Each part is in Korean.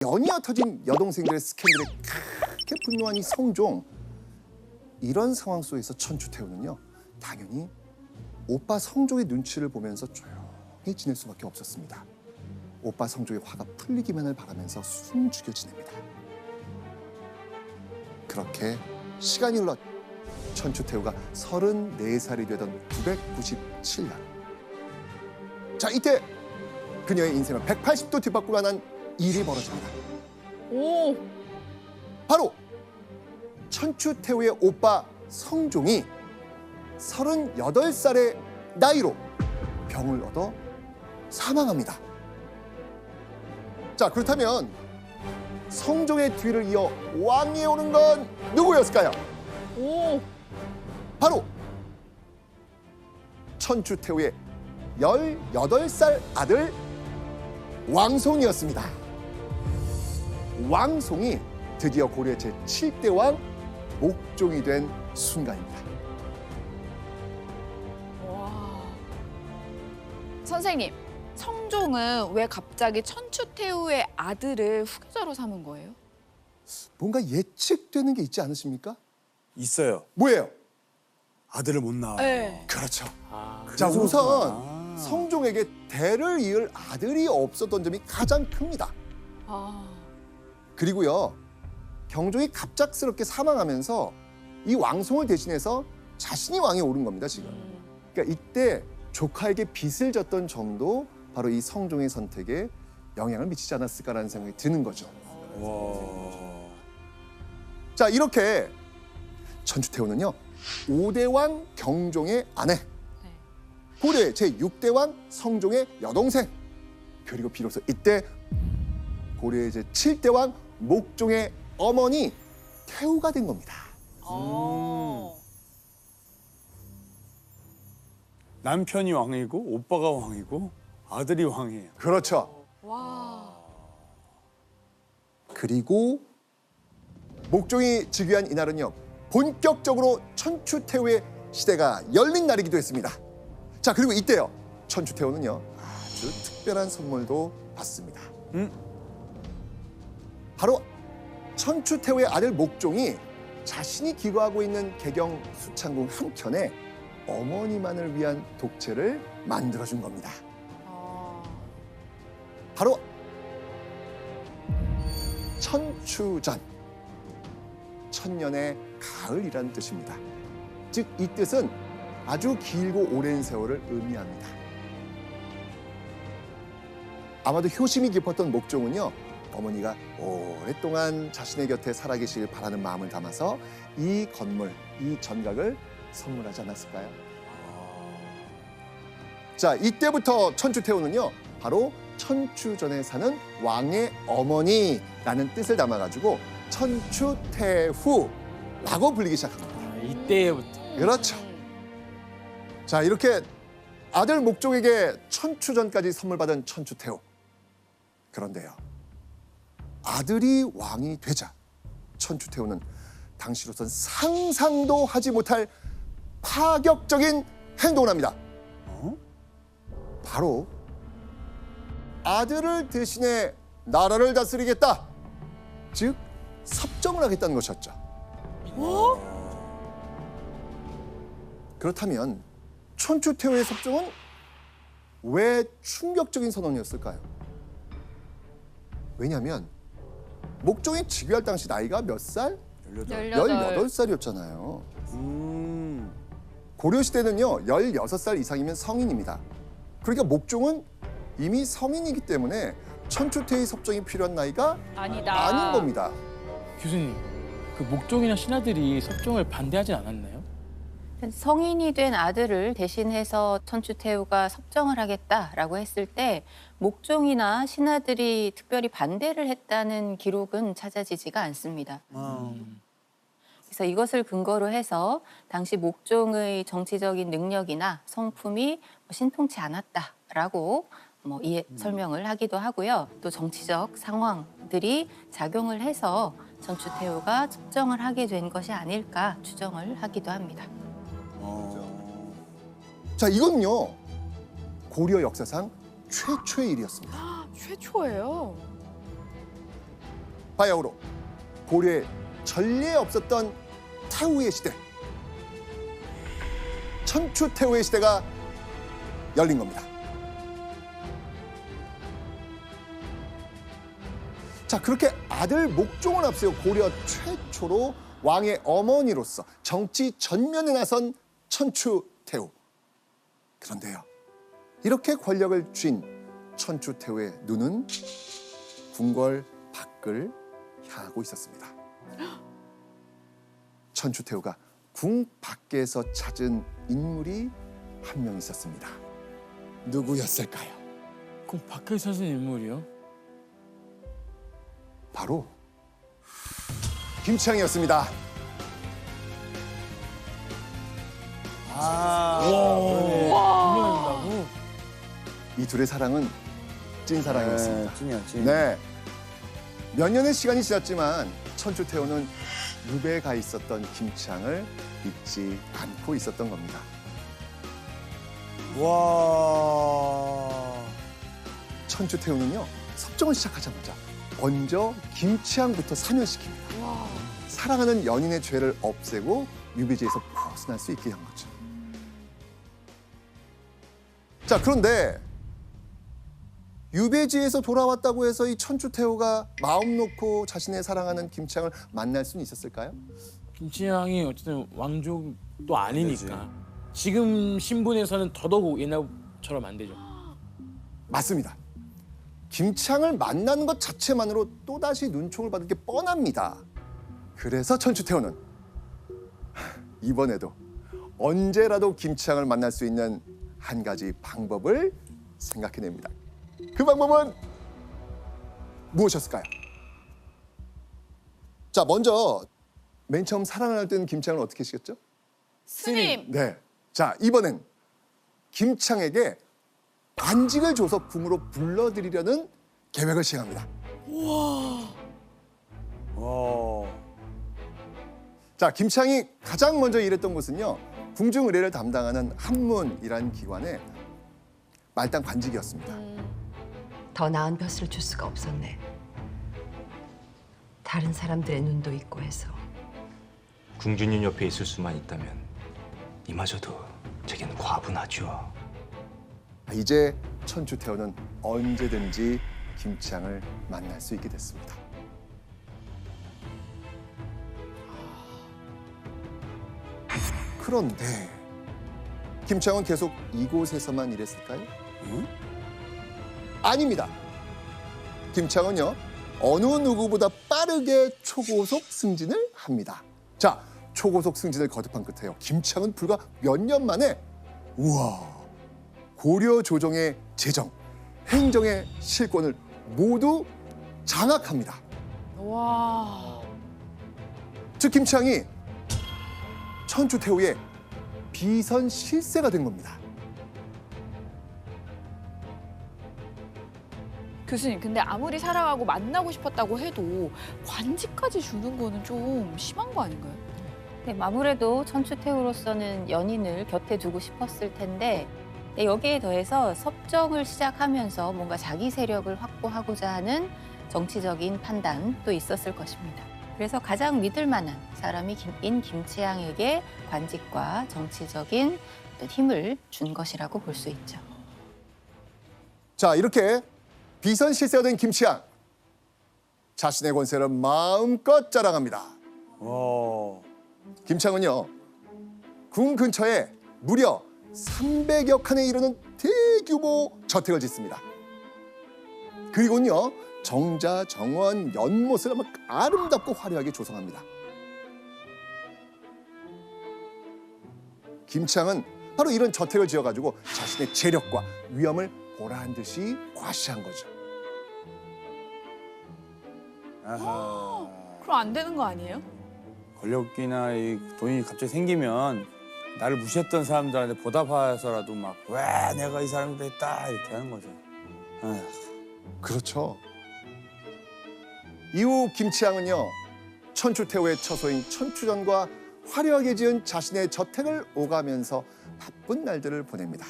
연이어 터진 여동생들의 스캔들에 크게 분노한 이 성종. 이런 상황 속에서 천추태후는요, 당연히 오빠 성종의 눈치를 보면서 조용히 지낼 수밖에 없었습니다. 오빠 성종의 화가 풀리기만을 바라면서 숨죽여 지냅니다. 그렇게 시간이 흘러 천추태후가 34살이 되던 997년. 자, 이때 그녀의 인생을 180도 뒤바꿀 만한 일이 벌어집니다. 오, 바로 천추태후의 오빠 성종이 38살의 나이로 병을 얻어 사망합니다. 자, 그렇다면 성종의 뒤를 이어 왕위에 오른 건 누구였을까요? 오, 바로 천추태후의 18살 아들 왕송이었습니다. 왕송이 드디어 고려의 제7대 왕 목종이 된 순간입니다. 와. 선생님, 성종은 왜 갑자기 천추태후의 아들을 후계자로 삼은 거예요? 뭔가 예측되는 게 있지 않으십니까? 있어요. 뭐예요? 아들을 못 낳아. 네. 그렇죠. 자, 그래서 우선 그렇구나. 성종에게 대를 이을 아들이 없었던 점이 가장 큽니다. 아, 그리고요, 경종이 갑작스럽게 사망하면서 이 왕송을 대신해서 자신이 왕에 오른 겁니다, 지금. 그러니까 이때 조카에게 빚을 졌던 점도 바로 이 성종의 선택에 영향을 미치지 않았을까라는 생각이 드는 거죠. 와. 자, 이렇게 천추태후는요, 5대 왕 경종의 아내, 고려의 제6대 왕 성종의 여동생, 그리고 비로소 이때 고려의 제7대 왕 목종의 어머니 태후가 된 겁니다. 남편이 왕이고 오빠가 왕이고 아들이 왕이에요. 그렇죠. 와. 그리고 목종이 즉위한 이날은요, 본격적으로 천추태후의 시대가 열린 날이기도 했습니다. 자, 그리고 이때요, 천추태후는요, 아주 특별한 선물도 받습니다. 바로 천추태후의 아들 목종이 자신이 기거하고 있는 개경 수창궁 한켠에 어머니만을 위한 독채를 만들어준 겁니다. 바로 천추전, 천년의 가을이라는 뜻입니다. 즉, 이 뜻은 아주 길고 오랜 세월을 의미합니다. 아마도 효심이 깊었던 목종은요, 어머니가 오랫동안 자신의 곁에 살아계시길 바라는 마음을 담아서 이 건물, 이 전각을 선물하지 않았을까요? 자, 이때부터 천추태후는요, 바로 천추전에 사는 왕의 어머니라는 뜻을 담아가지고 천추태후라고 불리기 시작합니다. 이때부터. 그렇죠. 자, 이렇게 아들 목종에게 천추전까지 선물 받은 천추태후. 그런데요, 아들이 왕이 되자 천추태후는 당시로선 상상도 하지 못할 파격적인 행동을 합니다. 바로 아들을 대신해 나라를 다스리겠다. 즉, 섭정을 하겠다는 것이었죠. 그렇다면 천추태후의 섭정은 왜 충격적인 선언이었을까요? 왜냐하면 목종이 즉위할 당시 나이가 몇 살? 18살이었잖아요. 고려시대는요, 16살 이상이면 성인입니다. 그러니까 목종은 이미 성인이기 때문에 천추태후의 섭정이 필요한 나이가 아니다. 아닌 겁니다. 교수님, 그 목종이나 신하들이 섭정을 반대하진 않았나요? 성인이 된 아들을 대신해서 천추태후가 섭정을 하겠다라고 했을 때 목종이나 신하들이 특별히 반대를 했다는 기록은 찾아지지가 않습니다. 그래서 이것을 근거로 해서 당시 목종의 정치적인 능력이나 성품이 신통치 않았다라고 설명을 하기도 하고요. 또 정치적 상황들이 작용을 해서 천추태후가 섭정을 하게 된 것이 아닐까 추정을 하기도 합니다. 자, 이건요, 고려 역사상 최초의 일이었습니다. 최초예요. 바야흐로 고려에 전례 없었던 태후의 시대, 천추태후의 시대가 열린 겁니다. 자, 그렇게 아들 목종을 앞세워 고려 최초로 왕의 어머니로서 정치 전면에 나선 천추태후. 그런데요, 이렇게 권력을 쥔 천추태후의 눈은 궁궐 밖을 향하고 있었습니다. 천추태후가 궁 밖에서 찾은 인물이 한 명 있었습니다. 누구였을까요? 그 밖에 서는 인물이요? 바로 김치향이었습니다. 분명한다고? 이 둘의 사랑은 찐사랑이었습니다. 찐이야, 찐. 네. 몇 년의 시간이 지났지만 천추태후는 읍에 가 있었던 김치향을 잊지 않고 있었던 겁니다. 와. 천추태후는요, 섭정을 시작하자마자 먼저 김치향부터 사면시킵니다. 와. 사랑하는 연인의 죄를 없애고 유배지에서 벗어날 수 있게 한 거죠. 자, 그런데 유배지에서 돌아왔다고 해서 이 천추태후가 마음 놓고 자신의 사랑하는 김치향을 만날 수는 있었을까요? 김치향이 어쨌든 왕족도 아니니까 지금 신분에서는 더더욱 옛날처럼 안 되죠. 맞습니다. 김치향을 만나는 것 자체만으로 또다시 눈총을 받을 게 뻔합니다. 그래서 천추태후는 이번에도 언제라도 김치향을 만날 수 있는 한 가지 방법을 생각해냅니다. 그 방법은 무엇이었을까요? 자, 먼저 맨 처음 사랑을 할 때는 김치향을 어떻게 시켰죠? 스님. 네. 자, 이번엔 김치향에게 관직을 줘서 궁으로 불러들이려는 계획을 시행합니다. 와. 자, 김치향이 가장 먼저 일했던 곳은요, 궁중 의례를 담당하는 한문이라는 기관의 말단 관직이었습니다. 더 나은 벼슬을 줄 수가 없었네. 다른 사람들의 눈도 있고 해서. 궁준님 옆에 있을 수만 있다면 이마저도 제겐 과분하죠. 이제 천추태후는 언제든지 김치향을 만날 수 있게 됐습니다. 그런데 김치향은 계속 이곳에서만 일했을까요? 아닙니다. 김치향은요, 어느 누구보다 빠르게 초고속 승진을 합니다. 자, 초고속 승진을 거듭한 끝에요, 김치향은 불과 몇 년 만에 고려 조정의 재정, 행정의 실권을 모두 장악합니다. 와. 즉 김치향이 천추태후의 비선 실세가 된 겁니다. 교수님, 근데 아무리 사랑하고 만나고 싶었다고 해도 관직까지 주는 거는 좀 심한 거 아닌가요? 네, 아무래도 천추태후로서는 연인을 곁에 두고 싶었을 텐데 여기에 더해서 섭정을 시작하면서 뭔가 자기 세력을 확보하고자 하는 정치적인 판단도 있었을 것입니다. 그래서 가장 믿을 만한 사람이 김치향에게 관직과 정치적인 힘을 준 것이라고 볼 수 있죠. 자, 이렇게 비선 실세가 된 김치향, 자신의 권세를 마음껏 자랑합니다. 와. 김치향은요, 궁 근처에 무려 300여 칸에 이르는 대규모 저택을 짓습니다. 그리고는요, 정자, 정원, 연못을 막 아름답고 화려하게 조성합니다. 김치향은 바로 이런 저택을 지어가지고 자신의 재력과 위엄을 보란 듯이 과시한 거죠. 아하. 그럼 안 되는 거 아니에요? 권력이나 이 돈이 갑자기 생기면 나를 무시했던 사람들한테 보답해서라도 막 왜 내가 이 사람들 했다 이렇게 하는 거죠. 아휴. 그렇죠. 이후 김치향은요, 천추태후의 처소인 천추전과 화려하게 지은 자신의 저택을 오가면서 바쁜 날들을 보냅니다.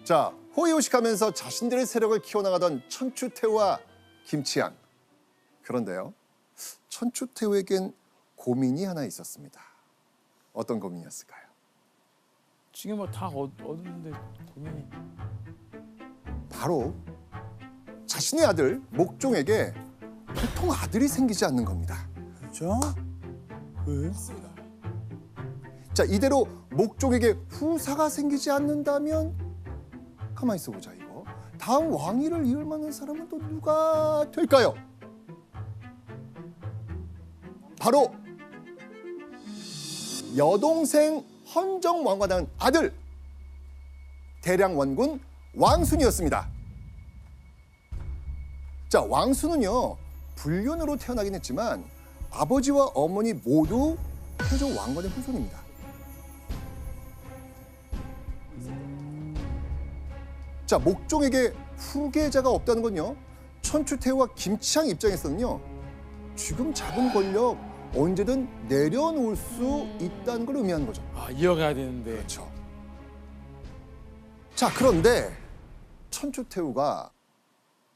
자, 호의호식하면서 자신들의 세력을 키워나가던 천추태후와 김치양. 그런데요, 천추태후에겐 고민이 하나 있었습니다. 어떤 고민이었을까요? 지금 뭐 다 얻었는데 고민이. 바로 자신의 아들 목종에게 보통 아들이 생기지 않는 겁니다. 그렇죠? 왜? 자, 이대로 목종에게 후사가 생기지 않는다면 가만히 있어보자 이거. 다음 왕위를 이을 만한 사람은 또 누가 될까요? 바로 여동생 헌정왕과 낳은 아들 대량원군 왕순이었습니다. 자, 왕순은요 불륜으로 태어나긴 했지만 아버지와 어머니 모두 태조 왕건의 후손입니다. 자, 목종에게 후계자가 없다는 건요 천추태후와 김치양 입장에서는요 지금 잡은 권력 언제든 내려놓을 수 있다는 걸 의미하는 거죠. 아, 이어가야 되는데. 그렇죠. 자, 그런데 천추태후가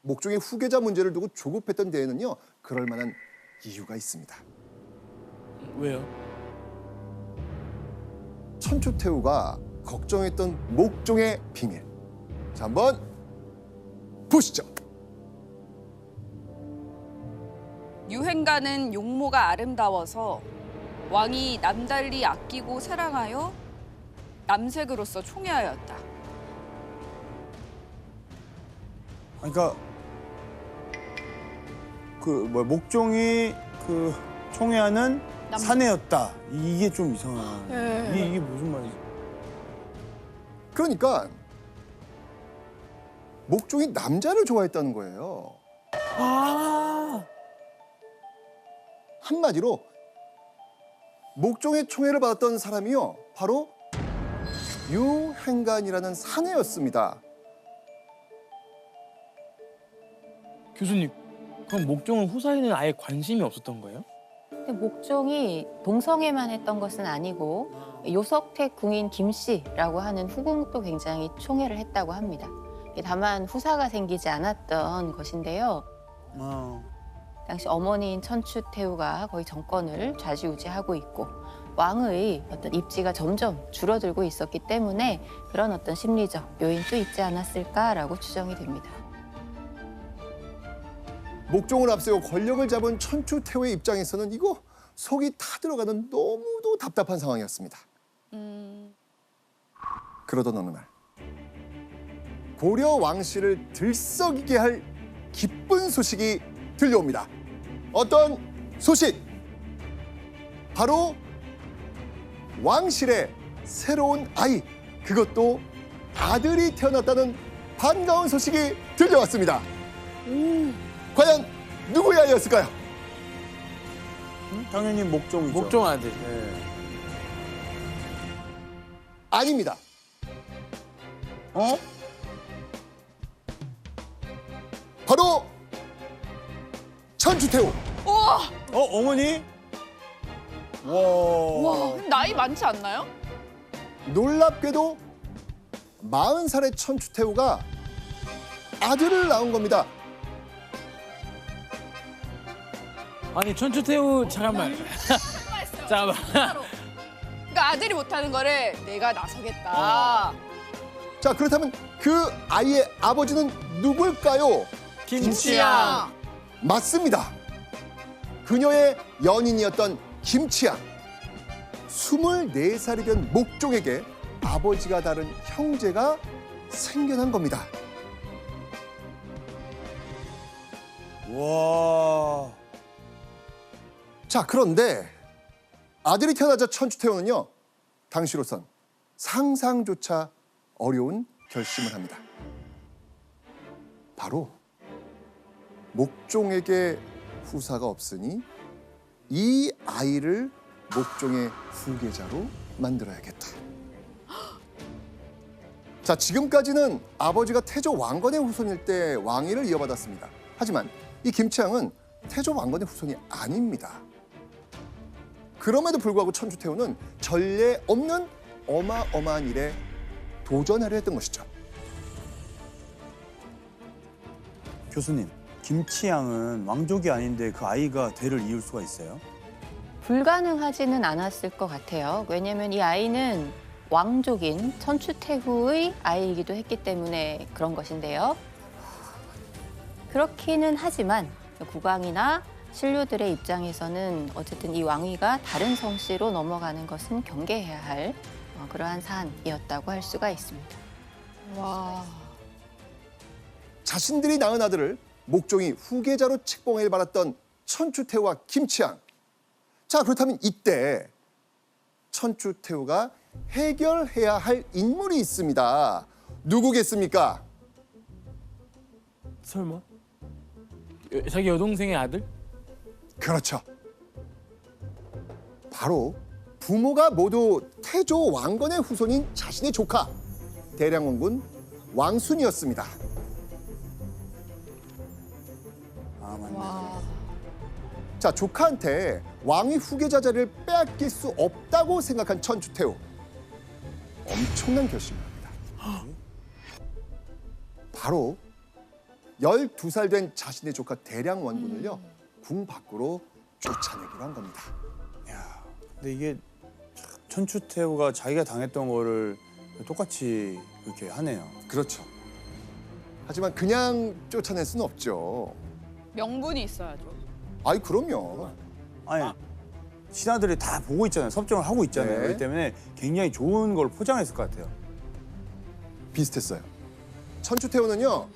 목종의 후계자 문제를 두고 조급했던 데에는요 그럴 만한 이유가 있습니다. 왜요? 천추태후가 걱정했던 목종의 비밀. 자, 한번 보시죠. 유행가는 용모가 아름다워서 왕이 남달리 아끼고 사랑하여 남색으로서 총애하였다. 그러니까 그 뭐 목종이 그 총애하는 사내였다. 이게 좀 이상한. 이게 무슨 말이지? 그러니까 목종이 남자를 좋아했다는 거예요. 한마디로 목종의 총애를 받았던 사람이요 바로 유행간이라는 사내였습니다. 교수님, 그럼 목종은 후사에는 아예 관심이 없었던 거예요? 근데 목종이 동성애만 했던 것은 아니고 요석택 궁인 김씨라고 하는 후궁도 굉장히 총애를 했다고 합니다. 다만 후사가 생기지 않았던 것인데요. 당시 어머니인 천추태후가 거의 정권을 좌지우지하고 있고 왕의 어떤 입지가 점점 줄어들고 있었기 때문에 그런 어떤 심리적 요인도 있지 않았을까라고 추정이 됩니다. 목종을 앞세워 권력을 잡은 천추태후의 입장에서는 이거 속이 타들어가는 너무도 답답한 상황이었습니다. 그러던 어느 날 고려 왕실을 들썩이게 할 기쁜 소식이 들려옵니다. 어떤 소식? 바로 왕실의 새로운 아이, 그것도 아들이 태어났다는 반가운 소식이 들려왔습니다. 과연 누구의 아이였을까요? 당연히 목종이죠. 목종 아들. 네. 아닙니다. 어? 바로 천추태후. 어머니? 와, 나이 많지 않나요? 놀랍게도 40살의 천추태후가 아들을 낳은 겁니다. 아니, 천추태후, 잠깐만. 잠깐만. 그러니까 아들이 못하는 거를 내가 나서겠다. 자, 그렇다면 그 아이의 아버지는 누굴까요? 김치양. 맞습니다. 그녀의 연인이었던 김치양. 24살이 된 목종에게 아버지가 다른 형제가 생겨난 겁니다. 와. 자, 그런데 아들이 태어나자 천추태후는요 당시로선 상상조차 어려운 결심을 합니다. 바로 목종에게 후사가 없으니 이 아이를 목종의 후계자로 만들어야겠다. 자, 지금까지는 아버지가 태조 왕건의 후손일 때 왕위를 이어받았습니다. 하지만 이 김치양은 태조 왕건의 후손이 아닙니다. 그럼에도 불구하고 천추태후는 전례 없는 어마어마한 일에 도전하려 했던 것이죠. 교수님, 김치양은 왕족이 아닌데 그 아이가 대를 이을 수가 있어요? 불가능하지는 않았을 것 같아요. 왜냐하면 이 아이는 왕족인 천추태후의 아이이기도 했기 때문에 그런 것인데요. 그렇기는 하지만 국왕이나 신료들의 입장에서는 어쨌든 이 왕위가 다른 성씨로 넘어가는 것은 경계해야 할 그러한 사안이었다고 할 수가 있습니다. 와. 자신들이 낳은 아들을 목종이 후계자로 책봉을 받았던 천추태후와 김치양. 자, 그렇다면 이때 천추태후가 해결해야 할 인물이 있습니다. 누구겠습니까? 설마? 자기 여동생의 아들? 그렇죠. 바로 부모가 모두 태조 왕건의 후손인 자신의 조카 대량원군 왕순이었습니다. 아, 맞네. 와. 자, 조카한테 왕위 후계자 자리를 빼앗길 수 없다고 생각한 천추태후. 엄청난 결심을 합니다. 바로 12살 된 자신의 조카 대량원군을요, 궁 밖으로 쫓아내기로 한 겁니다. 근데 이게 참 천추태후가 자기가 당했던 거를 똑같이 그렇게 하네요. 그렇죠. 하지만 그냥 쫓아낼 수는 없죠. 명분이 있어야죠. 아이, 그럼요. 아니, 신하들이 다 보고 있잖아요. 섭정을 하고 있잖아요. 네. 그렇기 때문에 굉장히 좋은 걸 포장했을 것 같아요. 비슷했어요. 천추태후는요,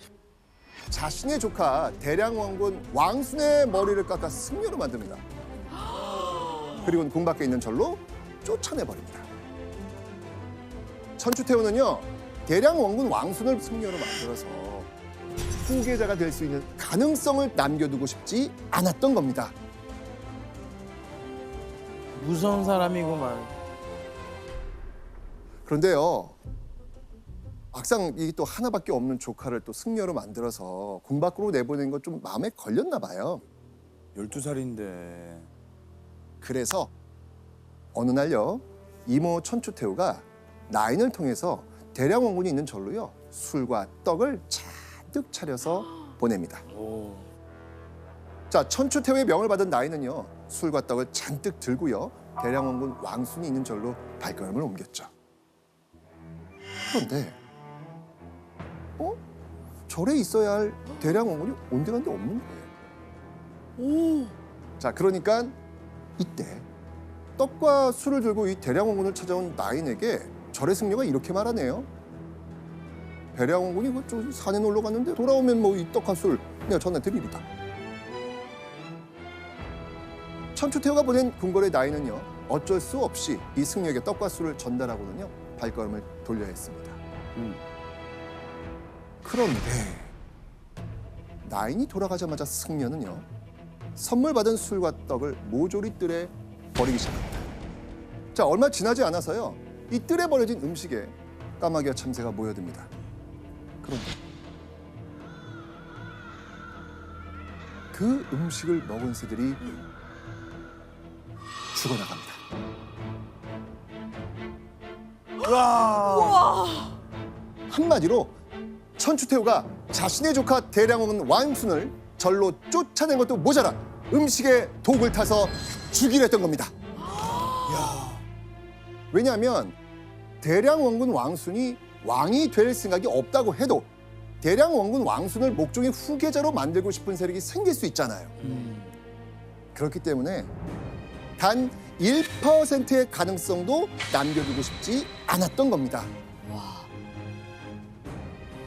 자신의 조카 대량원군 왕순의 머리를 깎아 승려로 만듭니다. 그리고 궁 밖에 있는 절로 쫓아내버립니다. 천추태후는요, 대량원군 왕순을 승려로 만들어서 후계자가 될 수 있는 가능성을 남겨두고 싶지 않았던 겁니다. 무서운 사람이구만. 그런데요, 막상 이게 또 하나밖에 없는 조카를 또 승려로 만들어서 궁 밖으로 내보낸 건 좀 마음에 걸렸나 봐요. 12살인데. 그래서 어느 날요, 이모 천추태후가 나인을 통해서 대량원군이 있는 절로요, 술과 떡을 잔뜩 차려서 보냅니다. 오. 자, 천추태후의 명을 받은 나인은요, 술과 떡을 잔뜩 들고요, 대량원군 왕순이 있는 절로 발걸음을 옮겼죠. 그런데 절에 있어야 할 대량원군이 온데간데 없는 거예요. 자, 그러니까 이때 떡과 술을 들고 이 대량원군을 찾아온 나인에게 절의 승려가 이렇게 말하네요. 대량원군이 좀 산에 놀러 갔는데 돌아오면 뭐 이 떡과 술 내가 전해드리리다. 천추태후가 보낸 궁궐의 나인은요, 어쩔 수 없이 이 승려에게 떡과 술을 전달하고는요, 발걸음을 돌려야 했습니다. 그런데 나인이 돌아가자마자 승려는요, 선물 받은 술과 떡을 모조리 뜰에 버리기 시작합니다. 자, 얼마 지나지 않아서요, 이 뜰에 버려진 음식에 까마귀와 참새가 모여듭니다. 그런데 그 음식을 먹은 새들이 죽어나갑니다. 한마디로 천추태후가 자신의 조카 대량원군 왕순을 절로 쫓아낸 것도 모자라 음식에 독을 타서 죽이려 했던 겁니다. 왜냐하면 대량원군 왕순이 왕이 될 생각이 없다고 해도 대량원군 왕순을 목종의 후계자로 만들고 싶은 세력이 생길 수 있잖아요. 그렇기 때문에 단 1%의 가능성도 남겨두고 싶지 않았던 겁니다.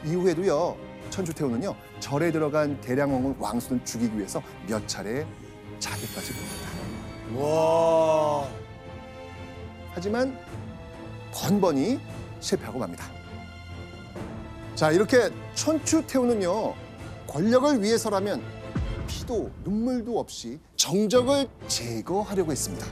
이후에도요, 천추태후는요, 절에 들어간 대량원군 왕순을 죽이기 위해서 몇 차례 자기까지 봅니다. 와. 하지만 번번이 실패하고 맙니다. 자, 이렇게 천추태후는요, 권력을 위해서라면 피도 눈물도 없이 정적을 제거하려고 했습니다.